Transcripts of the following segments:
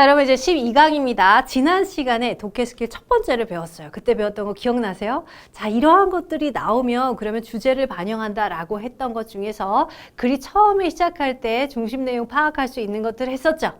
자, 여러분 이제 12강입니다. 지난 시간에 독해 스킬 첫 번째를 배웠어요. 그때 배웠던 거 기억나세요? 자, 이러한 것들이 나오면 그러면 주제를 반영한다라고 했던 것 중에서 글이 처음에 시작할 때 중심 내용 파악할 수 있는 것들을 했었죠.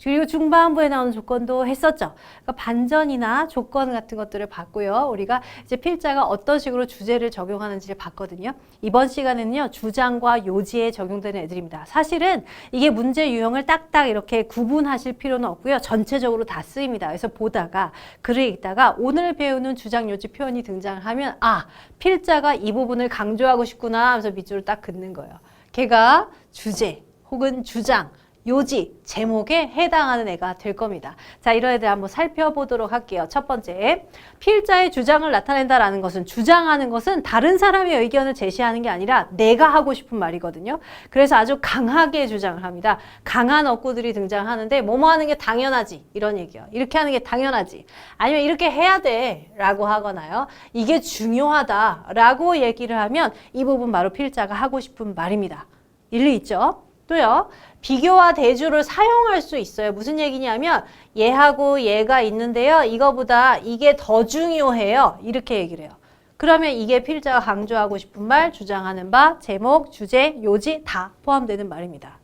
그리고 중반부에 나오는 조건도 했었죠. 그러니까 반전이나 조건 같은 것들을 봤고요. 우리가 이제 필자가 어떤 식으로 주제를 적용하는지를 봤거든요. 이번 시간에는요, 주장과 요지에 적용되는 애들입니다. 사실은 이게 문제 유형을 딱딱 이렇게 구분하실 필요는 없고요. 전체적으로 다 쓰입니다. 그래서 보다가 글을 읽다가 오늘 배우는 주장, 요지 표현이 등장하면 아, 필자가 이 부분을 강조하고 싶구나 하면서 밑줄을 딱 긋는 거예요. 걔가 주제 혹은 주장, 요지, 제목에 해당하는 애가 될 겁니다. 자, 이런 애들 한번 살펴보도록 할게요. 첫 번째, 필자의 주장을 나타낸다라는 것은, 주장하는 것은 다른 사람의 의견을 제시하는 게 아니라 내가 하고 싶은 말이거든요. 그래서 아주 강하게 주장을 합니다. 강한 어구들이 등장하는데 뭐뭐 하는 게 당연하지 이런 얘기요. 이렇게 하는 게 당연하지. 아니면 이렇게 해야 돼 라고 하거나요. 이게 중요하다 라고 얘기를 하면 이 부분 바로 필자가 하고 싶은 말입니다. 일리 있죠? 또요, 비교와 대조를 사용할 수 있어요. 무슨 얘기냐면 얘하고 얘가 있는데요. 이거보다 이게 더 중요해요. 이렇게 얘기를 해요. 그러면 이게 필자가 강조하고 싶은 말, 주장하는 바, 제목, 주제, 요지 다 포함되는 말입니다.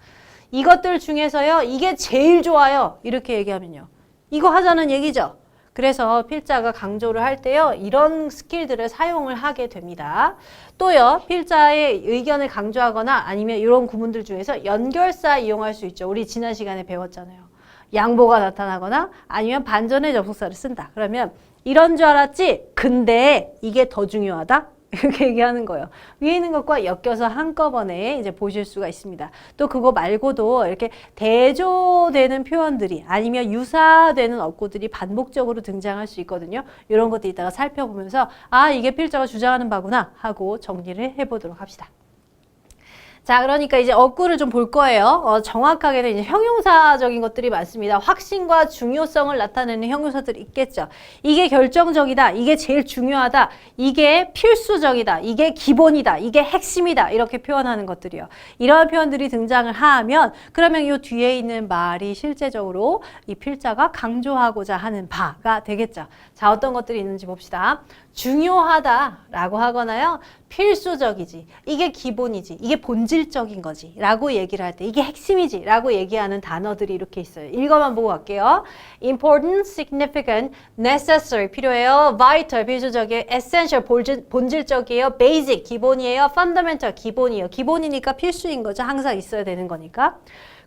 이것들 중에서요. 이게 제일 좋아요. 이렇게 얘기하면요. 이거 하자는 얘기죠. 그래서 필자가 강조를 할 때요. 이런 스킬들을 사용을 하게 됩니다. 또요. 필자의 의견을 강조하거나 아니면 이런 구문들 중에서 연결사 이용할 수 있죠. 우리 지난 시간에 배웠잖아요. 양보가 나타나거나 아니면 반전의 접속사를 쓴다. 그러면 이런 줄 알았지? 근데 이게 더 중요하다? 이렇게 얘기하는 거예요. 위에 있는 것과 엮여서 한꺼번에 이제 보실 수가 있습니다. 또 그거 말고도 이렇게 대조되는 표현들이 아니면 유사되는 어구들이 반복적으로 등장할 수 있거든요. 이런 것들 이따가 살펴보면서 아, 이게 필자가 주장하는 바구나 하고 정리를 해보도록 합시다. 자, 그러니까 이제 어구를 좀 볼 거예요. 정확하게는 이제 형용사적인 것들이 많습니다. 확신과 중요성을 나타내는 형용사들이 있겠죠. 이게 결정적이다. 이게 제일 중요하다. 이게 필수적이다. 이게 기본이다. 이게 핵심이다. 이렇게 표현하는 것들이요. 이러한 표현들이 등장을 하면 그러면 이 뒤에 있는 말이 실제적으로 이 필자가 강조하고자 하는 바가 되겠죠. 자, 어떤 것들이 있는지 봅시다. 중요하다라고 하거나요. 필수적이지. 이게 기본이지. 이게 본질적인 거지. 라고 얘기를 할 때 이게 핵심이지. 라고 얘기하는 단어들이 이렇게 있어요. 읽어만 보고 갈게요. important, significant, necessary 필요해요. vital 필수적이에요. essential 본질적이에요. basic 기본이에요. fundamental 기본이에요. 기본이니까 필수인 거죠. 항상 있어야 되는 거니까.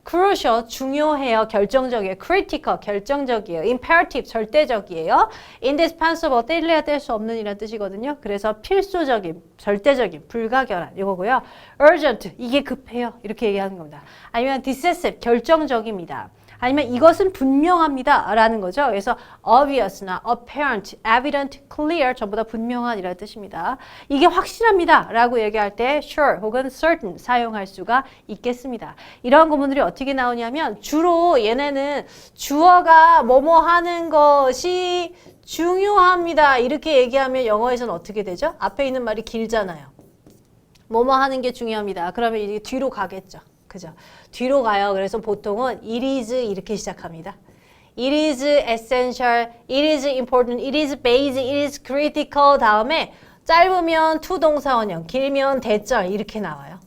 crucial 중요해요. 결정적이에요. critical 결정적이에요. imperative 절대적이에요. indispensable 뗄래야 뗄 수 없는 이란 뜻이거든요. 그래서 필수적인, 절대적인, 불가결한 이거고요. urgent 이게 급해요. 이렇게 얘기하는 겁니다. 아니면 decisive 결정적입니다. 아니면 이것은 분명합니다 라는 거죠. 그래서 obvious나 apparent, evident, clear 전부 다 분명한 이라는 뜻입니다. 이게 확실합니다 라고 얘기할 때 sure 혹은 certain 사용할 수가 있겠습니다. 이러한 구문들이 어떻게 나오냐면 주로 얘네는 주어가 뭐뭐 하는 것이 중요합니다 이렇게 얘기하면 영어에서는 어떻게 되죠? 앞에 있는 말이 길잖아요. 뭐뭐 하는 게 중요합니다. 그러면 이게 뒤로 가겠죠. 그죠? 뒤로 가요. 그래서 보통은 it is 이렇게 시작합니다. It is essential, it is important, it is basic, it is critical 다음에 짧으면 투동사원형, 길면 대절 이렇게 나와요.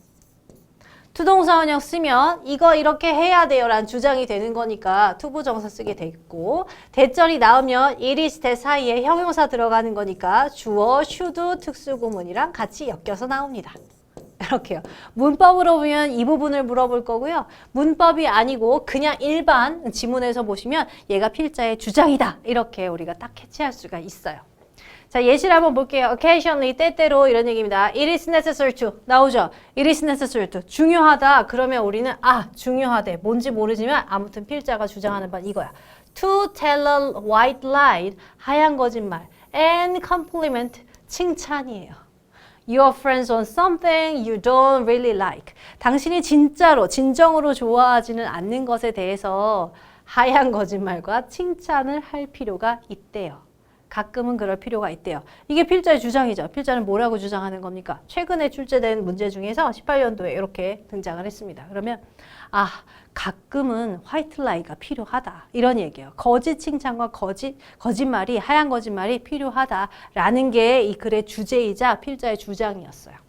투동사원형 쓰면 이거 이렇게 해야 돼요 라는 주장이 되는 거니까 투부정사 쓰게 돼 있고 대절이 나오면 it is 대 사이에 형용사 들어가는 거니까 주어, should 특수구문이랑 같이 엮여서 나옵니다. 이렇게요. 문법으로 보면 이 부분을 물어볼 거고요. 문법이 아니고 그냥 일반 지문에서 보시면 얘가 필자의 주장이다. 이렇게 우리가 딱 캐치할 수가 있어요. 자, 예시를 한번 볼게요. occasionally, 때때로 이런 얘기입니다. It is necessary to 나오죠. It is necessary to 중요하다. 그러면 우리는 아, 중요하대. 뭔지 모르지만 아무튼 필자가 주장하는 바는 이거야. To tell a white lie, 하얀 거짓말. And compliment, 칭찬이에요. Your friends on something you don't really like. 당신이 진짜로, 진정으로 좋아하지는 않는 것에 대해서 하얀 거짓말과 칭찬을 할 필요가 있대요. 가끔은 그럴 필요가 있대요. 이게 필자의 주장이죠. 필자는 뭐라고 주장하는 겁니까? 최근에 출제된 문제 중에서 18년도에 이렇게 등장을 했습니다. 그러면 가끔은 화이트 라이가 필요하다. 이런 얘기예요. 거짓 칭찬과 거짓말이, 하얀 거짓말이 필요하다라는 게 이 글의 주제이자 필자의 주장이었어요.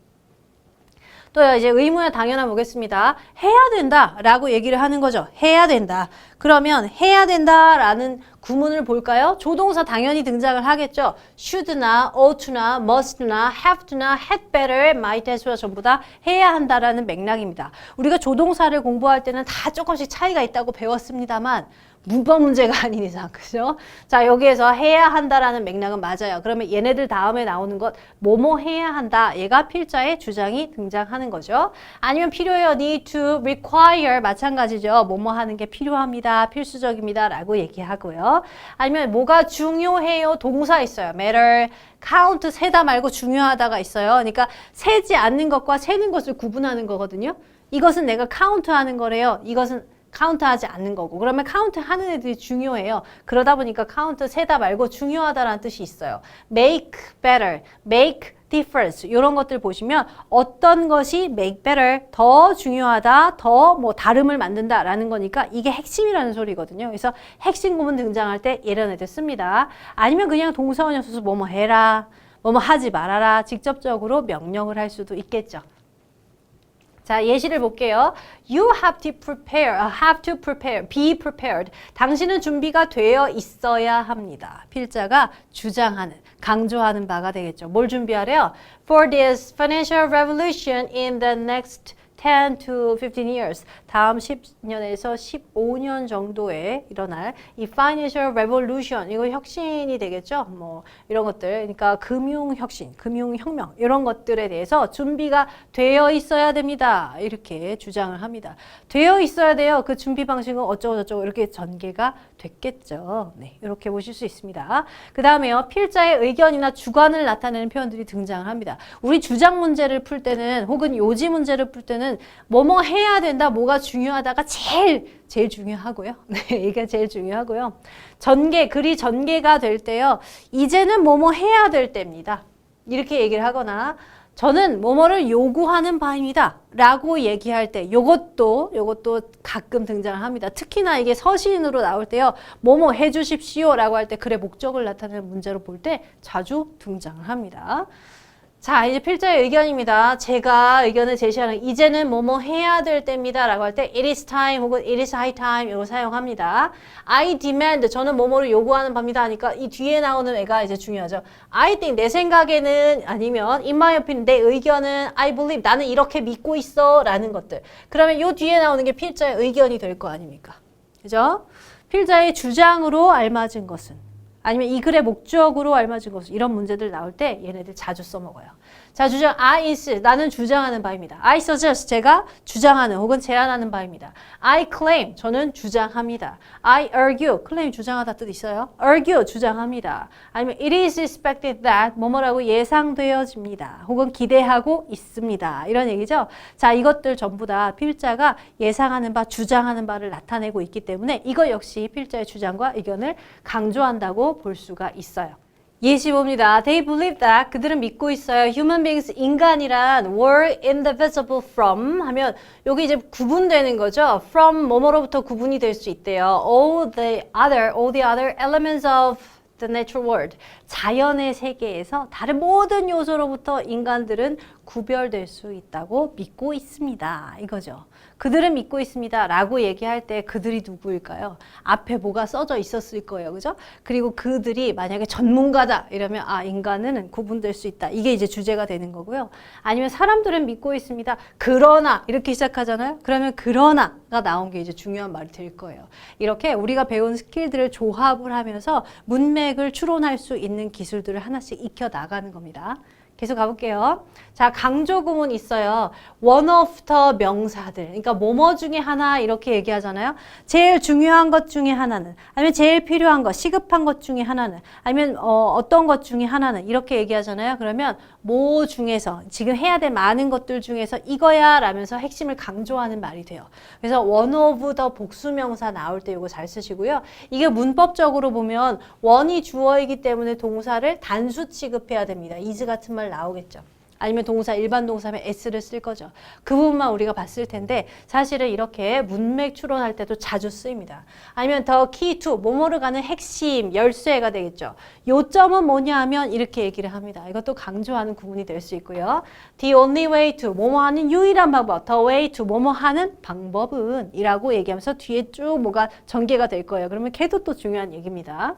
또 이제 의무야 당연한 보겠습니다. 해야 된다라고 얘기를 하는 거죠. 해야 된다. 그러면 해야 된다라는 구문을 볼까요? 조동사 당연히 등장을 하겠죠. should나 ought나 must나 have나 had better, might as와 전부 다 해야 한다라는 맥락입니다. 우리가 조동사를 공부할 때는 다 조금씩 차이가 있다고 배웠습니다만 문법 문제가 아닌 이상, 그죠? 자, 여기에서 해야 한다라는 맥락은 맞아요. 그러면 얘네들 다음에 나오는 것, 뭐뭐 해야 한다. 얘가 필자의 주장이 등장하는 거죠. 아니면 필요해요. need to, require. 마찬가지죠. 뭐뭐 하는 게 필요합니다. 필수적입니다. 라고 얘기하고요. 아니면 뭐가 중요해요. 동사 있어요. matter, count, 세다 말고 중요하다가 있어요. 그러니까 세지 않는 것과 세는 것을 구분하는 거거든요. 이것은 내가 카운트하는 거래요. 이것은 카운트하지 않는 거고. 그러면 카운트하는 애들이 중요해요. 그러다 보니까 카운트 세다 말고 중요하다라는 뜻이 있어요. make better, make difference 이런 것들 보시면 어떤 것이 make better, 더 중요하다, 더 뭐 다름을 만든다라는 거니까 이게 핵심이라는 소리거든요. 그래서 핵심 구문 등장할 때 이런 애들 씁니다. 아니면 그냥 동사원형 써서 뭐뭐 해라, 뭐뭐 하지 말아라 직접적으로 명령을 할 수도 있겠죠. 자, 예시를 볼게요. You have to prepare, be prepared. 당신은 준비가 되어 있어야 합니다. 필자가 주장하는, 강조하는 바가 되겠죠. 뭘 준비하래요? For this financial revolution in the next 10 to 15 years. 다음 10년에서 15년 정도에 일어날 이 financial revolution, 이거 혁신이 되겠죠. 뭐 이런 것들, 그러니까 금융혁신, 금융혁명 이런 것들에 대해서 준비가 되어 있어야 됩니다. 이렇게 주장을 합니다. 되어 있어야 돼요. 그 준비 방식은 어쩌고저쩌고 이렇게 전개가 됐겠죠. 네, 이렇게 보실 수 있습니다. 그 다음에요. 필자의 의견이나 주관을 나타내는 표현들이 등장을 합니다. 우리 주장 문제를 풀 때는 혹은 요지 문제를 풀 때는 뭐뭐 해야 된다, 뭐가 중요하다가 제일 중요하고요. 네, 이게 제일 중요하고요. 글이 전개가 될 때요. 이제는 뭐뭐 해야 될 때입니다. 이렇게 얘기를 하거나 저는 뭐뭐를 요구하는 바입니다. 라고 얘기할 때 요것도 가끔 등장을 합니다. 특히나 이게 서신으로 나올 때요. 뭐뭐 해주십시오 라고 할 때 글의 목적을 나타내는 문제로 볼 때 자주 등장을 합니다. 자, 이제 필자의 의견입니다. 제가 의견을 제시하는 이제는 뭐뭐 해야 될 때입니다 라고 할 때 it is time 혹은 it is high time 이걸 사용합니다. I demand, 저는 뭐뭐를 요구하는 바입니다 하니까 이 뒤에 나오는 애가 이제 중요하죠. I think, 내 생각에는, 아니면 in my opinion, 내 의견은 I believe, 나는 이렇게 믿고 있어 라는 것들. 그러면 요 뒤에 나오는 게 필자의 의견이 될 거 아닙니까? 그죠? 필자의 주장으로 알맞은 것은, 아니면 이 글의 목적으로 알맞은 것은, 이런 문제들 나올 때 얘네들 자주 써먹어요. 자, 주장 I insist, 나는 주장하는 바입니다. I suggest, 제가 주장하는 혹은 제안하는 바입니다. I claim, 저는 주장합니다. I argue, claim 주장하다 뜻 있어요. argue, 주장합니다. 아니면 it is expected that, 뭐뭐라고 예상되어집니다. 혹은 기대하고 있습니다. 이런 얘기죠. 자, 이것들 전부 다 필자가 예상하는 바, 주장하는 바를 나타내고 있기 때문에 이거 역시 필자의 주장과 의견을 강조한다고 볼 수가 있어요. 예시 봅니다. They believe that, 그들은 믿고 있어요. Human beings, 인간이란 were indivisible from 하면 여기 이제 구분되는 거죠. From 뭐뭐로부터 구분이 될 수 있대요. All the other elements of the natural world. 자연의 세계에서 다른 모든 요소로부터 인간들은 구별될 수 있다고 믿고 있습니다. 이거죠. 그들은 믿고 있습니다. 라고 얘기할 때 그들이 누구일까요? 앞에 뭐가 써져 있었을 거예요. 그죠? 그리고 그들이 만약에 전문가다 이러면 인간은 구분될 수 있다. 이게 이제 주제가 되는 거고요. 아니면 사람들은 믿고 있습니다. 그러나 이렇게 시작하잖아요. 그러면 그러나가 나온 게 이제 중요한 말이 될 거예요. 이렇게 우리가 배운 스킬들을 조합을 하면서 문맥을 추론할 수 있는 기술들을 하나씩 익혀 나가는 겁니다. 계속 가볼게요. 자, 강조 구문 있어요. one of the 명사들. 그러니까 뭐뭐 중에 하나 이렇게 얘기하잖아요. 제일 중요한 것 중에 하나는, 아니면 제일 필요한 것, 시급한 것 중에 하나는, 아니면 어떤 것 중에 하나는 이렇게 얘기하잖아요. 그러면 뭐 중에서 지금 해야 될 많은 것들 중에서 이거야 라면서 핵심을 강조하는 말이 돼요. 그래서 one of the 복수명사 나올 때 이거 잘 쓰시고요. 이게 문법적으로 보면 one이 주어이기 때문에 동사를 단수 취급해야 됩니다. is 같은 말 나오겠죠. 아니면 동사, 일반 동사면 s를 쓸 거죠. 그 부분만 우리가 봤을 텐데 사실은 이렇게 문맥 추론할 때도 자주 쓰입니다. 아니면 the key to, 뭐뭐를 가는 핵심, 열쇠가 되겠죠. 요점은 뭐냐 하면 이렇게 얘기를 합니다. 이것도 강조하는 구문이 될 수 있고요. The only way to, 뭐뭐 하는 유일한 방법, the way to, 뭐뭐 하는 방법은 이라고 얘기하면서 뒤에 쭉 뭐가 전개가 될 거예요. 그러면 걔도 또 중요한 얘기입니다.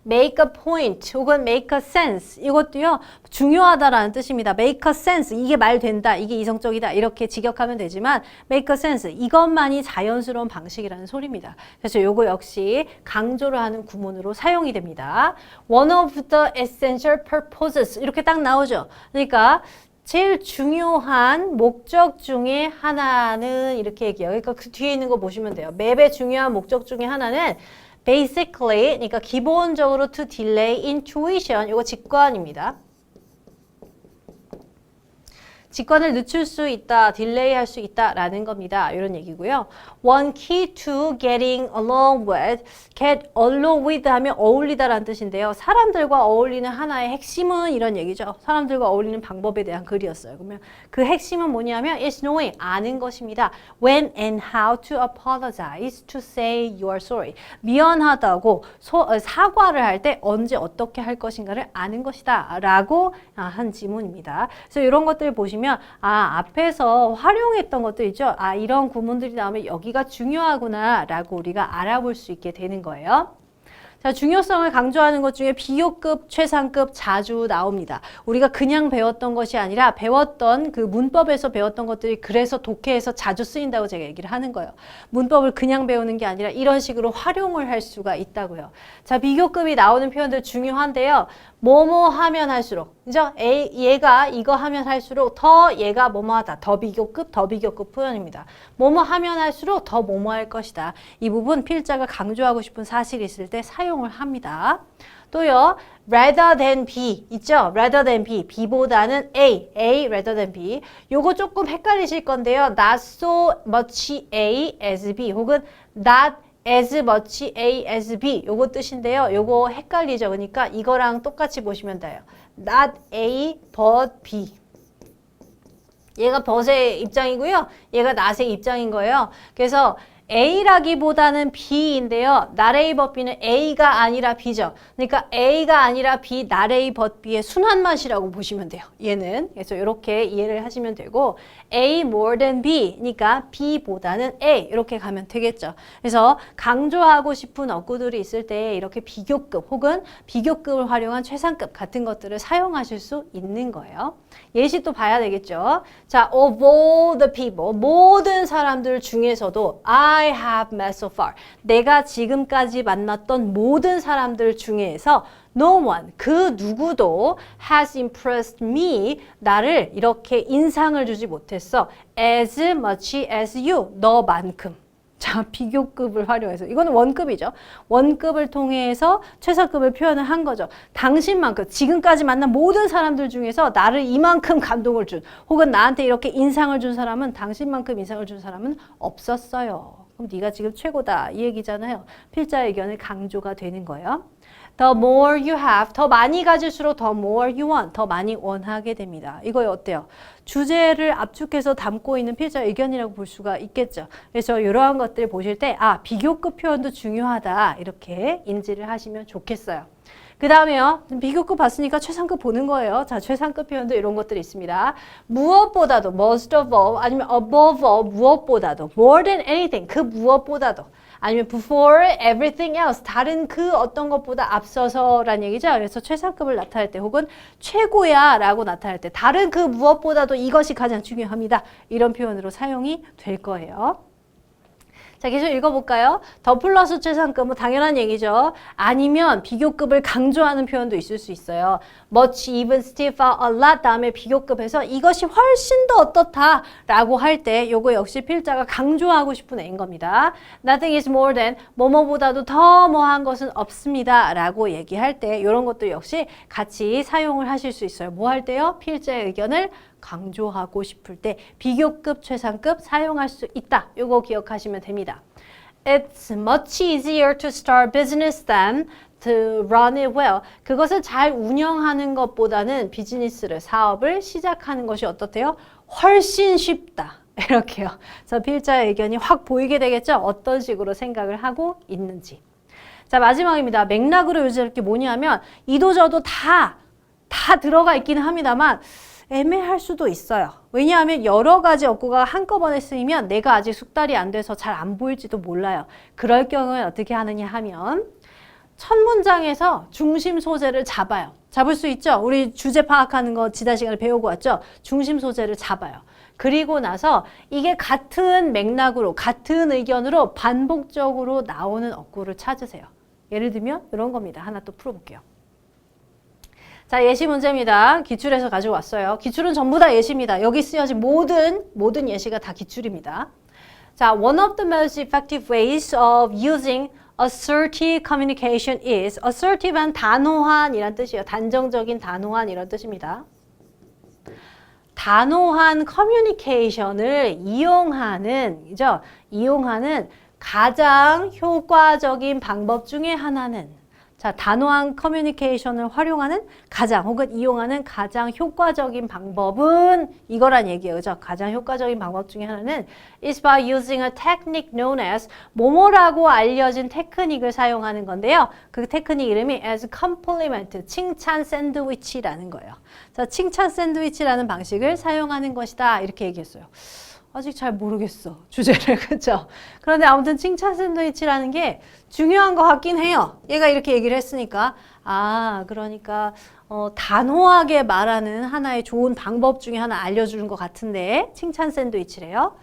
make a point 혹은 make a sense 이것도요 중요하다라는 뜻입니다. make a sense 이게 말 된다 이게 이성적이다 이렇게 직역하면 되지만 make a sense 이것만이 자연스러운 방식이라는 소리입니다. 그래서 요거 역시 강조를 하는 구문으로 사용이 됩니다. one of the essential purposes 이렇게 딱 나오죠. 그러니까 제일 중요한 목적 중에 하나는 이렇게 얘기해요. 그러니까 그 뒤에 있는 거 보시면 돼요. 맵의 중요한 목적 중에 하나는 basically, 그러니까 기본적으로 to delay intuition, 이거 직관입니다. 직관을 늦출 수 있다, 딜레이 할 수 있다라는 겁니다. 이런 얘기고요. One key to getting along with, get along with 하면 어울리다라는 뜻인데요. 사람들과 어울리는 하나의 핵심은 이런 얘기죠. 사람들과 어울리는 방법에 대한 글이었어요. 그러면 그 핵심은 뭐냐면 is knowing, 아는 것입니다. When and how to apologize to say you are sorry. 미안하다고 사과를 할 때 언제 어떻게 할 것인가를 아는 것이다 라고 한 지문입니다. 그래서 이런 것들을 보시면 앞에서 활용했던 것들 있죠. 이런 구문들이 나오면 여기가 중요하구나 라고 우리가 알아볼 수 있게 되는 거예요. 자, 중요성을 강조하는 것 중에 비교급, 최상급 자주 나옵니다. 우리가 그냥 배웠던 것이 아니라 배웠던 그 문법에서 배웠던 것들이 그래서 독해에서 자주 쓰인다고 제가 얘기를 하는 거예요. 문법을 그냥 배우는 게 아니라 이런 식으로 활용을 할 수가 있다고요. 자, 비교급이 나오는 표현들 중요한데요. 뭐뭐 하면 할수록, 그죠? 얘가 이거 하면 할수록 더 얘가 뭐뭐 하다. 더 비교급 표현입니다. 뭐뭐 하면 할수록 더 뭐뭐 할 것이다. 이 부분 필자가 강조하고 싶은 사실이 있을 때 사용을 합니다. 또요, rather than B 있죠? rather than B, B보다는 A rather than B. 요거 조금 헷갈리실 건데요. not so much A as B 혹은 not as much A as B 요거 뜻인데요. 요거 헷갈리죠. 그러니까 이거랑 똑같이 보시면 돼요. not A but B. 얘가 but의 입장이고요. 얘가 not의 입장인 거예요. 그래서 A라기보다는 B인데요. not A but B는 A가 아니라 B죠. 그러니까 A가 아니라 B, not A but B의 순한 맛이라고 보시면 돼요. 얘는. 그래서 이렇게 이해를 하시면 되고 A more than B, 그러니까 B보다는 A 이렇게 가면 되겠죠. 그래서 강조하고 싶은 어구들이 있을 때 이렇게 비교급 혹은 비교급을 활용한 최상급 같은 것들을 사용하실 수 있는 거예요. 예시 또 봐야 되겠죠. 자, of all the people, 모든 사람들 중에서도 I have met so far. 내가 지금까지 만났던 모든 사람들 중에서 no one, 그 누구도 has impressed me, 나를 이렇게 인상을 주지 못했어. as much as you, 너만큼. 자, 비교급을 활용해서 이거는 원급이죠. 원급을 통해서 최상급을 표현을 한 거죠. 당신만큼 지금까지 만난 모든 사람들 중에서 나를 이만큼 감동을 준 혹은 나한테 이렇게 인상을 준 사람은 당신만큼 인상을 준 사람은 없었어요. 그럼 네가 지금 최고다 이 얘기잖아요. 필자 의견의 강조가 되는 거예요. The more you have, 더 많이 가질수록 the more you want, 더 많이 원하게 됩니다. 이거 어때요? 주제를 압축해서 담고 있는 필자 의견이라고 볼 수가 있겠죠. 그래서 이러한 것들 보실 때 비교급 표현도 중요하다 이렇게 인지를 하시면 좋겠어요. 그 다음에요. 비교급 봤으니까 최상급 보는 거예요. 자, 최상급 표현도 이런 것들이 있습니다. 무엇보다도, most of all, 아니면 above all, 무엇보다도, more than anything, 그 무엇보다도, 아니면 before everything else, 다른 그 어떤 것보다 앞서서라는 얘기죠. 그래서 최상급을 나타낼 때 혹은 최고야 라고 나타낼 때 다른 그 무엇보다도 이것이 가장 중요합니다. 이런 표현으로 사용이 될 거예요. 자, 계속 읽어볼까요? 더 플러스 최상급, 뭐 당연한 얘기죠. 아니면 비교급을 강조하는 표현도 있을 수 있어요. much, even, still, far, a lot 다음에 비교급에서 이것이 훨씬 더 어떻다 라고 할 때 요거 역시 필자가 강조하고 싶은 애인 겁니다. Nothing is more than, 뭐뭐보다도 더 뭐한 것은 없습니다 라고 얘기할 때 이런 것도 역시 같이 사용을 하실 수 있어요. 뭐 할 때요? 필자의 의견을 강조하고 싶을 때 비교급, 최상급 사용할 수 있다. 요거 기억하시면 됩니다. It's much easier to start business than to run it well. 그것을 잘 운영하는 것보다는 비즈니스를, 사업을 시작하는 것이 어떻대요? 훨씬 쉽다. 이렇게요. 그래서 필자의 의견이 확 보이게 되겠죠? 어떤 식으로 생각을 하고 있는지. 자, 마지막입니다. 맥락으로 요즘 게 뭐냐면 이도저도 다 들어가 있기는 합니다만 애매할 수도 있어요. 왜냐하면 여러 가지 어구가 한꺼번에 쓰이면 내가 아직 숙달이 안 돼서 잘 안 보일지도 몰라요. 그럴 경우에 어떻게 하느냐 하면 첫 문장에서 중심 소재를 잡아요. 잡을 수 있죠? 우리 주제 파악하는 거 지난 시간에 배우고 왔죠? 중심 소재를 잡아요. 그리고 나서 이게 같은 맥락으로, 같은 의견으로 반복적으로 나오는 어구를 찾으세요. 예를 들면 이런 겁니다. 하나 또 풀어볼게요. 자, 예시 문제입니다. 기출에서 가지고 왔어요. 기출은 전부 다 예시입니다. 여기 쓰여진 모든 예시가 다 기출입니다. 자, one of the most effective ways of using assertive communication is, assertive한 단호한이란 뜻이에요. 단정적인 단호한 이런 뜻입니다. 단호한 커뮤니케이션을 이용하는 가장 효과적인 방법 중에 하나는, 자, 단호한 커뮤니케이션을 활용하는 가장 혹은 이용하는 가장 효과적인 방법은 이거란 얘기예요. 그죠? 가장 효과적인 방법 중에 하나는 is by using a technique known as, 뭐뭐라고 알려진 테크닉을 사용하는 건데요. 그 테크닉 이름이 as compliment, 칭찬 샌드위치라는 거예요. 자, 칭찬 샌드위치라는 방식을 사용하는 것이다. 이렇게 얘기했어요. 아직 잘 모르겠어, 주제를. 그렇죠? 그런데 아무튼 칭찬 샌드위치라는 게 중요한 것 같긴 해요. 얘가 이렇게 얘기를 했으니까. 아, 그러니까 단호하게 말하는 하나의 좋은 방법 중에 하나 알려주는 것 같은데 칭찬 샌드위치래요.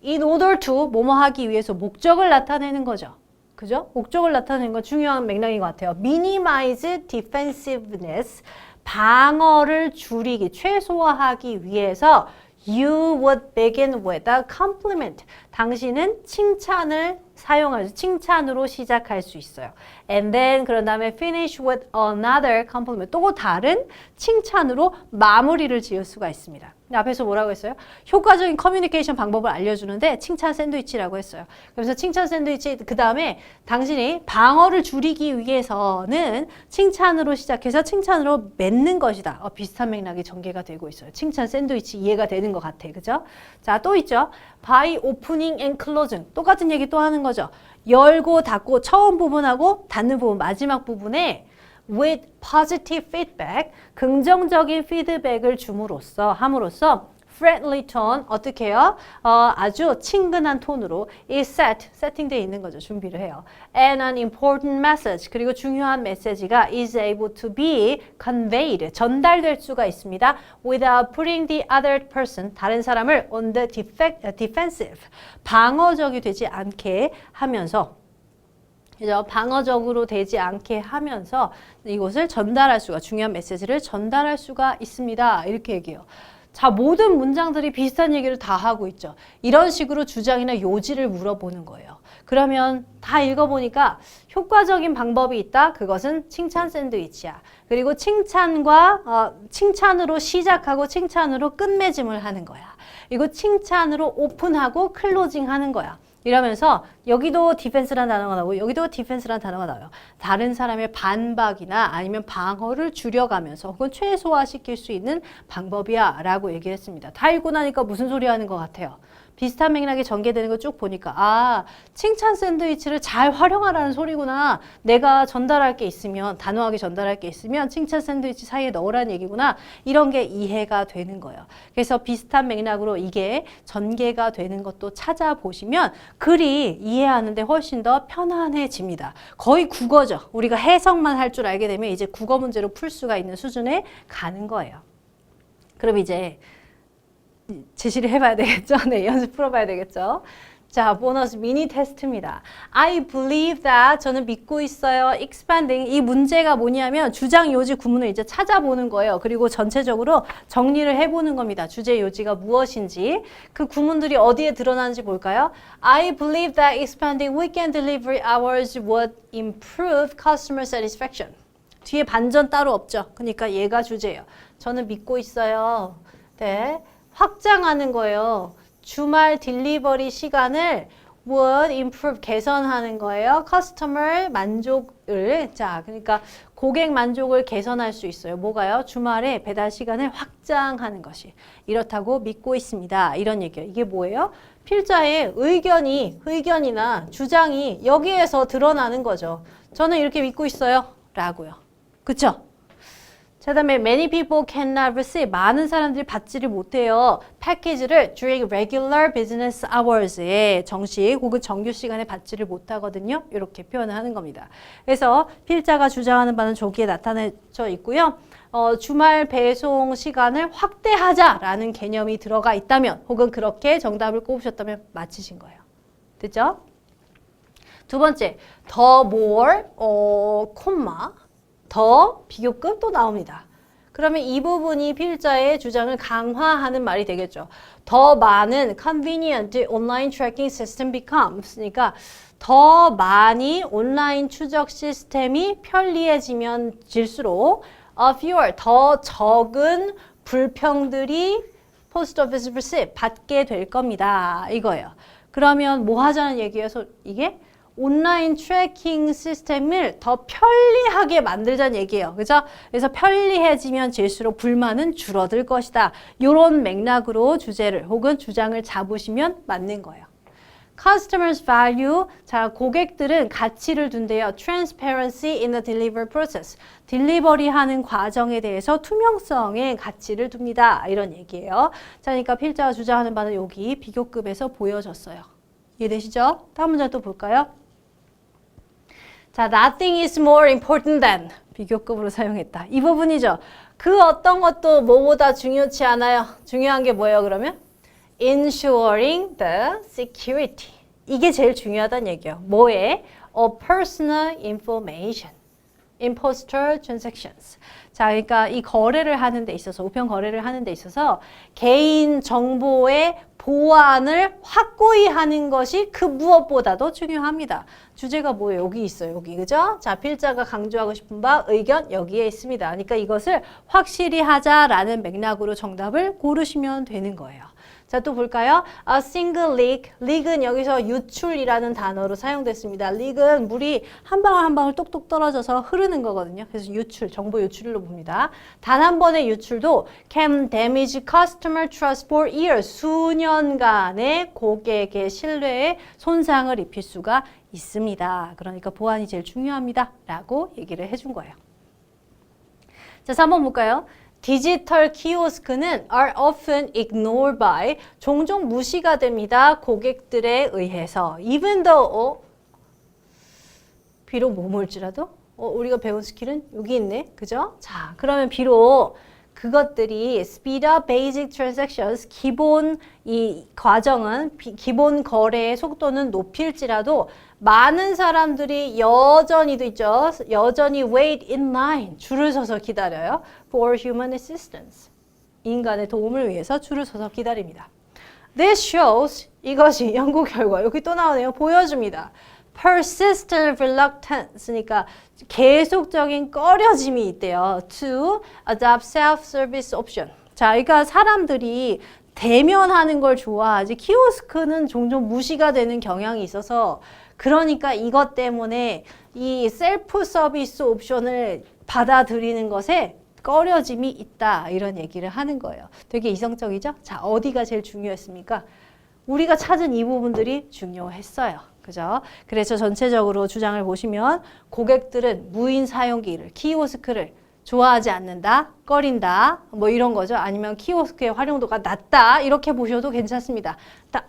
In order to, 뭐뭐 하기 위해서 목적을 나타내는 거죠. 그죠? 목적을 나타내는 건 중요한 맥락인 것 같아요. Minimize defensiveness, 방어를 줄이기, 최소화하기 위해서 You would begin with a compliment. 당신은 칭찬을 사용하죠. 칭찬으로 시작할 수 있어요. And then 그런 다음에 finish with another compliment. 또 다른 칭찬으로 마무리를 지을 수가 있습니다. 앞에서 뭐라고 했어요? 효과적인 커뮤니케이션 방법을 알려주는데 칭찬 샌드위치라고 했어요. 그래서 칭찬 샌드위치 그 다음에 당신이 방어를 줄이기 위해서는 칭찬으로 시작해서 칭찬으로 맺는 것이다. 비슷한 맥락이 전개가 되고 있어요. 칭찬 샌드위치 이해가 되는 것 같아. 그죠? 자, 또 있죠. By opening and closing. 똑같은 얘기 또 하는 거죠. 열고 닫고 처음 부분하고 닫는 부분 마지막 부분에 with positive feedback, 긍정적인 피드백을 함으로써 friendly tone, 어떻게 해요? 아주 친근한 톤으로 is 세팅되어 있는 거죠. 준비를 해요. And an important message, 그리고 중요한 메시지가 is able to be conveyed, 전달될 수가 있습니다. without putting the other person, 다른 사람을 on the defensive, 방어적이 되지 않게 하면서, 그죠? 방어적으로 되지 않게 하면서 이것을 전달할 수가, 중요한 메시지를 전달할 수가 있습니다. 이렇게 얘기해요. 자, 모든 문장들이 비슷한 얘기를 다 하고 있죠. 이런 식으로 주장이나 요지를 물어보는 거예요. 그러면 다 읽어보니까 효과적인 방법이 있다. 그것은 칭찬 샌드위치야. 그리고 칭찬으로 시작하고 칭찬으로 끝맺음을 하는 거야. 그리고 칭찬으로 오픈하고 클로징 하는 거야. 이러면서 여기도 디펜스라는 단어가 나오고 여기도 디펜스라는 단어가 나와요. 다른 사람의 반박이나 아니면 방어를 줄여가면서 혹은 최소화시킬 수 있는 방법이야 라고 얘기를 했습니다. 다 읽고 나니까 무슨 소리 하는 것 같아요? 비슷한 맥락이 전개되는 거 쭉 보니까 아, 칭찬 샌드위치를 잘 활용하라는 소리구나. 내가 전달할 게 있으면, 단호하게 전달할 게 있으면 칭찬 샌드위치 사이에 넣으라는 얘기구나. 이런 게 이해가 되는 거예요. 그래서 비슷한 맥락으로 이게 전개가 되는 것도 찾아보시면 글이 이해하는데 훨씬 더 편안해집니다. 거의 국어죠. 우리가 해석만 할 줄 알게 되면 이제 국어 문제로 풀 수가 있는 수준에 가는 거예요. 그럼 이제 제시를 해봐야 되겠죠? 네, 연습 풀어봐야 되겠죠? 자, 보너스 미니 테스트입니다. I believe that 저는 믿고 있어요. expanding 이 문제가 뭐냐면 주장 요지 구문을 이제 찾아보는 거예요. 그리고 전체적으로 정리를 해보는 겁니다. 주제 요지가 무엇인지 그 구문들이 어디에 드러나는지 볼까요? I believe that expanding weekend delivery hours would improve customer satisfaction. 뒤에 반전 따로 없죠. 그러니까 얘가 주제예요. 저는 믿고 있어요. 네, 확장하는 거예요. 주말 딜리버리 시간을 would improve 개선하는 거예요. 커스터머 만족을 자 그러니까 고객 만족을 개선할 수 있어요. 뭐가요? 주말에 배달 시간을 확장하는 것이 이렇다고 믿고 있습니다. 이런 얘기예요. 이게 뭐예요? 필자의 의견이나 주장이 여기에서 드러나는 거죠. 저는 이렇게 믿고 있어요. 라고요. 그쵸? 자, 다음에 many people cannot receive 많은 사람들이 받지를 못해요. 패키지를 during regular business hours에 정식 혹은 정규 시간에 받지를 못하거든요. 이렇게 표현을 하는 겁니다. 그래서 필자가 주장하는 바는 저기에 나타내져 있고요. 주말 배송 시간을 확대하자라는 개념이 들어가 있다면 혹은 그렇게 정답을 꼽으셨다면 맞히신 거예요. 됐죠? 두 번째, the more, 콤마 더 비교급 또 나옵니다. 그러면 이 부분이 필자의 주장을 강화하는 말이 되겠죠. 더 많은 convenient online tracking system becomes 그러니까 더 많이 온라인 추적 시스템이 편리해지면 질수록 fewer 더 적은 불평들이 post office receive 받게 될 겁니다. 이거예요. 그러면 뭐 하자는 얘기예요? 이게 온라인 트래킹 시스템을 더 편리하게 만들자는 얘기예요. 그죠? 그래서 편리해지면 질수록 불만은 줄어들 것이다. 이런 맥락으로 주제를 혹은 주장을 잡으시면 맞는 거예요. Customers value, 자 고객들은 가치를 둔대요. Transparency in the delivery process. 딜리버리 하는 과정에 대해서 투명성에 가치를 둡니다. 이런 얘기예요. 자, 그러니까 필자가 주장하는 바는 여기 비교급에서 보여졌어요. 이해되시죠? 다음 문제 또 볼까요? 자, nothing is more important than 비교급으로 사용했다. 이 부분이죠. 그 어떤 것도 뭐보다 중요치 않아요. 중요한 게 뭐예요, 그러면? Ensuring the security. 이게 제일 중요하다는 얘기예요. 뭐에? Of personal information. Imposter transactions. 자, 그러니까 이 거래를 하는 데 있어서, 우편 거래를 하는 데 있어서 개인 정보의 보안을 확고히 하는 것이 그 무엇보다도 중요합니다. 주제가 뭐예요? 여기 있어요. 여기. 그죠? 자, 필자가 강조하고 싶은 바 의견 여기에 있습니다. 그러니까 이것을 확실히 하자라는 맥락으로 정답을 고르시면 되는 거예요. 자, 또 볼까요? A single leak. leak은 여기서 유출이라는 단어로 사용됐습니다. leak은 물이 한 방울 한 방울 똑똑 떨어져서 흐르는 거거든요. 그래서 유출, 정보 유출로 봅니다. 단 한 번의 유출도 can damage customer trust for years. 수년간의 고객의 신뢰에 손상을 입힐 수가 있습니다. 그러니까 보안이 제일 중요합니다. 라고 얘기를 해준 거예요. 자, 3번 볼까요? 디지털 키오스크는 are often ignored by 종종 무시가 됩니다. 고객들에 의해서 even though 비록 뭐일지라도 우리가 배운 스킬은 여기 있네. 그죠? 자, 그러면 비록 그것들이 speed up basic transactions 기본 이 과정은 기본 거래의 속도는 높일지라도 많은 사람들이 여전히도 있죠. 여전히 wait in line 줄을 서서 기다려요. for human assistance 인간의 도움을 위해서 줄을 서서 기다립니다. This shows 이것이 연구 결과 여기 또 나오네요. 보여줍니다. persistent reluctance 그러니까 계속적인 꺼려짐이 있대요. to adopt self-service option. 자, 그러니까 사람들이 대면하는 걸 좋아하지 키오스크는 종종 무시가 되는 경향이 있어서 그러니까 이것 때문에 이 셀프 서비스 옵션을 받아들이는 것에 꺼려짐이 있다. 이런 얘기를 하는 거예요. 되게 이성적이죠? 자, 어디가 제일 중요했습니까? 우리가 찾은 이 부분들이 중요했어요. 그죠? 그래서 전체적으로 주장을 보시면 고객들은 무인 사용기를, 키오스크를 좋아하지 않는다, 꺼린다, 뭐 이런 거죠. 아니면 키오스크의 활용도가 낮다, 이렇게 보셔도 괜찮습니다.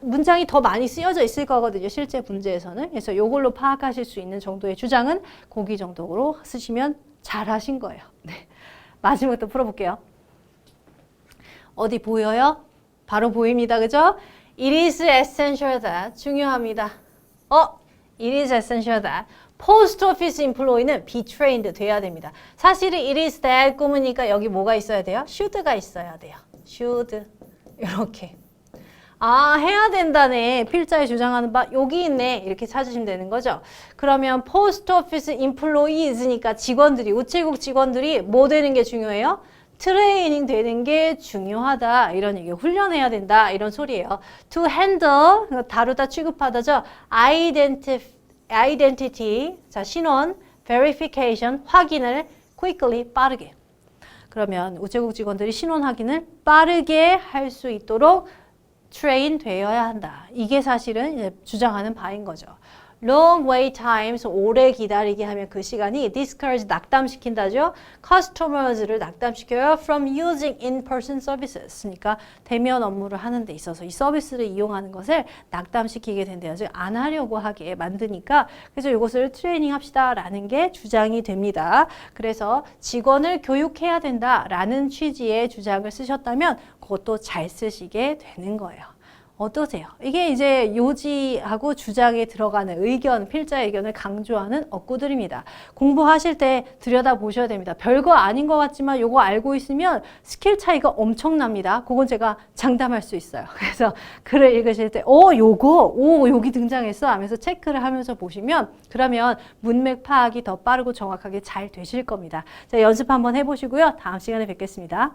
문장이 더 많이 쓰여져 있을 거거든요. 실제 문제에서는. 그래서 이걸로 파악하실 수 있는 정도의 주장은 고기 정도로 쓰시면 잘 하신 거예요. 네. 마지막으로 풀어볼게요. 어디 보여요? 바로 보입니다. 그죠? It is essential that 중요합니다. It is essential that post office employee는 be trained 돼야 됩니다. 사실은 it is that 꾸미니까 여기 뭐가 있어야 돼요? should가 있어야 돼요. should 이렇게. 해야 된다네. 필자에 주장하는 바 여기 있네. 이렇게 찾으시면 되는 거죠. 그러면 post office employees니까 직원들이 우체국 직원들이 뭐 되는 게 중요해요? 트레이닝 되는 게 중요하다. 이런 얘기. 훈련해야 된다. 이런 소리예요. To handle 다루다 취급하다죠. identity 자 신원 verification 확인을 quickly 빠르게. 그러면 우체국 직원들이 신원 확인을 빠르게 할 수 있도록 트레인 되어야 한다. 이게 사실은 이제 주장하는 바인 거죠. Long wait times, 오래 기다리게 하면 그 시간이 discourage, 낙담시킨다죠. Customers를 낙담시켜요. From using in-person services. 그러니까 대면 업무를 하는 데 있어서 이 서비스를 이용하는 것을 낙담시키게 된대요. 즉 안 하려고 하게 만드니까 그래서 이것을 트레이닝 합시다라는 게 주장이 됩니다. 그래서 직원을 교육해야 된다라는 취지의 주장을 쓰셨다면 그것도 잘 쓰시게 되는 거예요. 어떠세요? 이게 이제 요지하고 주장에 들어가는 의견, 필자 의견을 강조하는 어구들입니다. 공부하실 때 들여다보셔야 됩니다. 별거 아닌 것 같지만 요거 알고 있으면 스킬 차이가 엄청납니다. 그건 제가 장담할 수 있어요. 그래서 글을 읽으실 때 여기 등장했어 하면서 체크를 하면서 보시면 그러면 문맥 파악이 더 빠르고 정확하게 잘 되실 겁니다. 자, 연습 한번 해보시고요. 다음 시간에 뵙겠습니다.